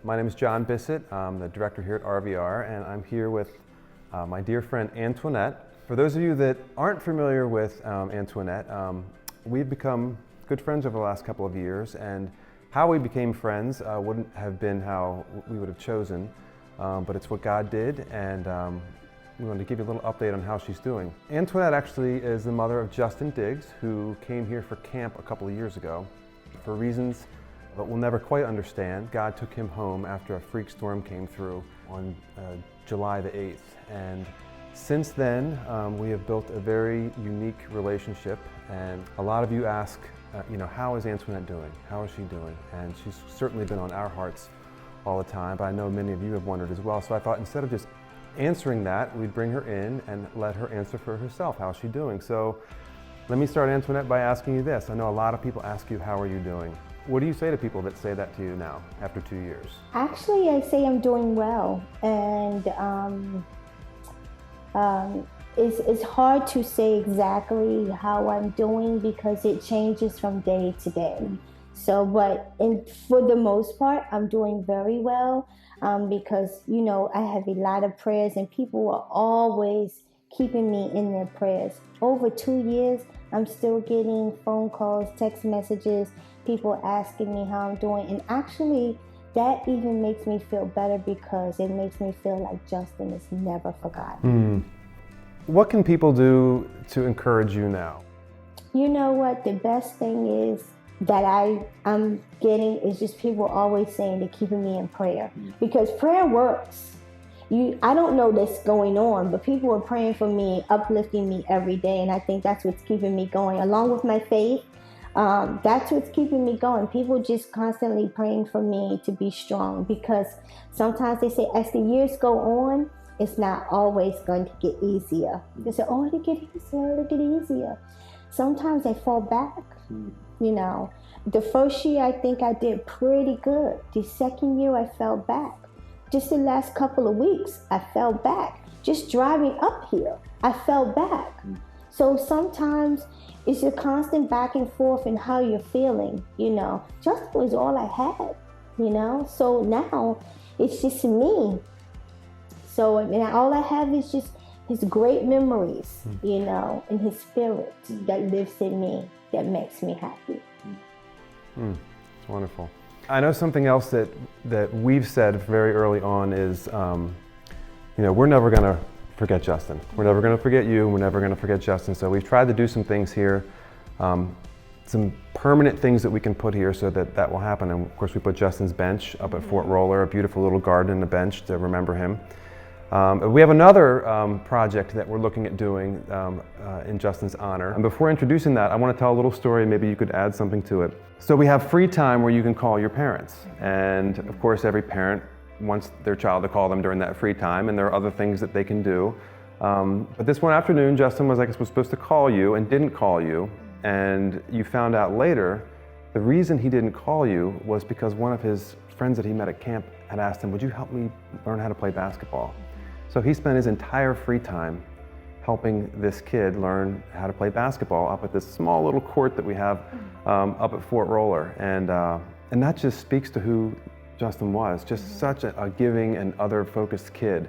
My name is John Bissett. I'm the director here at RVR, and I'm here with my dear friend Antoinette. For those of you that aren't familiar with Antoinette, we've become good friends over the last couple of years, and how we became friends wouldn't have been how we would have chosen, but it's what God did, and we wanted to give you a little update on how she's doing. Antoinette actually is the mother of Justin Diggs, who came here for camp a couple of years ago. For reasons that we'll never quite understand, God took him home after a freak storm came through on July the 8th. And since then, we have built a very unique relationship. And a lot of you ask, how is Antoinette doing? How is she doing? And she's certainly been on our hearts all the time, but I know many of you have wondered as well. So I thought instead of just answering that, we'd bring her in and let her answer for herself. How's she doing? So let me start, Antoinette, by asking you this. I know a lot of people ask you, how are you doing? What do you say to people that say that to you now, after 2 years? Actually, I say I'm doing well, and it's hard to say exactly how I'm doing because it changes from day to day. So, for the most part, I'm doing very well because, I have a lot of prayers and people are always keeping me in their prayers. Over 2 years, I'm still getting phone calls, text messages, people asking me how I'm doing. And actually, that even makes me feel better because it makes me feel like Justin is never forgotten. What can people do to encourage you now? You know what? The best thing is that I'm getting is just people always saying they're keeping me in prayer, because prayer works. I don't know this going on, but people are praying for me, uplifting me every day, and I think that's what's keeping me going, along with my faith. That's what's keeping me going. People just constantly praying for me to be strong, because sometimes they say as the years go on, it's not always going to get easier. They say, oh, it'll get easier, it'll get easier. Sometimes I fall back. The first year I think I did pretty good. The second year I fell back. Just the last couple of weeks I fell back. Just driving up here, I fell back. So sometimes it's a constant back and forth in how you're feeling, Justin was all I had, So now it's just me. So all I have is just his great memories, and his spirit that lives in me that makes me happy. It's wonderful. I know something else that we've said very early on is, we're never going to forget Justin. We're never going to forget you, and we're never going to forget Justin. So we've tried to do some things here, some permanent things that we can put here so that will happen. And of course, we put Justin's bench up at Fort Roller, a beautiful little garden and a bench to remember him. We have another project that we're looking at doing in Justin's honor. And before introducing that, I want to tell a little story. Maybe you could add something to it. So we have free time where you can call your parents. And of course, every parent wants their child to call them during that free time, and there are other things that they can do. But this one afternoon, Justin was supposed to call you and didn't call you. And you found out later, the reason he didn't call you was because one of his friends that he met at camp had asked him, would you help me learn how to play basketball? So he spent his entire free time helping this kid learn how to play basketball up at this small little court that we have up at Fort Roller. And that just speaks to who Justin was, just such a giving and other-focused kid,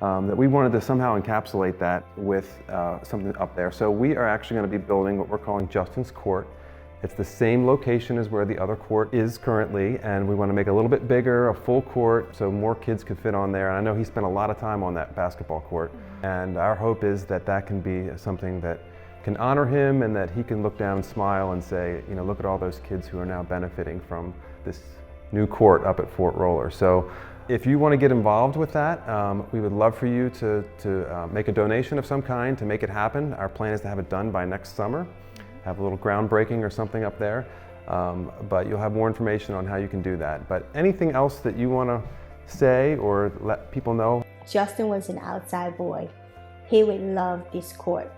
that we wanted to somehow encapsulate that with something up there. So we are actually going to be building what we're calling Justin's Court. It's the same location as where the other court is currently, and we want to make it a little bit bigger, a full court, so more kids could fit on there. And I know he spent a lot of time on that basketball court, and our hope is that that can be something that can honor him and that he can look down and smile and say, look at all those kids who are now benefiting from this new court up at Fort Roller. So if you want to get involved with that, we would love for you to make a donation of some kind to make it happen. Our plan is to have it done by next summer. Have a little groundbreaking or something up there, but you'll have more information on how you can do that. But anything else that you want to say or let people know? Justin was an outside boy. He would love this court.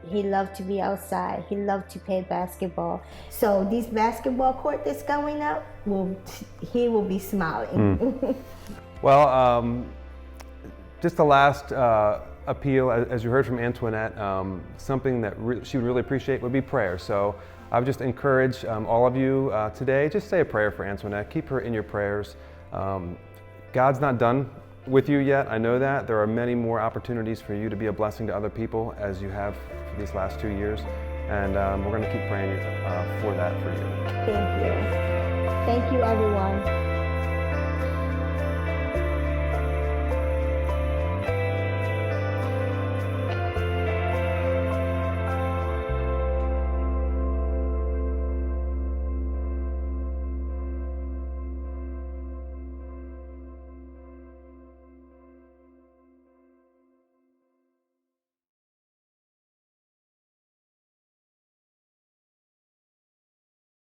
He loved to be outside. He loved to play basketball. So this basketball court that's going up, he will be smiling. Well, just the last appeal, as you heard from Antoinette, something that she would really appreciate would be prayer. So I would just encourage all of you today, just say a prayer for Antoinette. Keep her in your prayers. God's not done with you yet. I know that. There are many more opportunities for you to be a blessing to other people as you have for these last 2 years. And we're going to keep praying for that for you. Thank you. Thank you, everyone.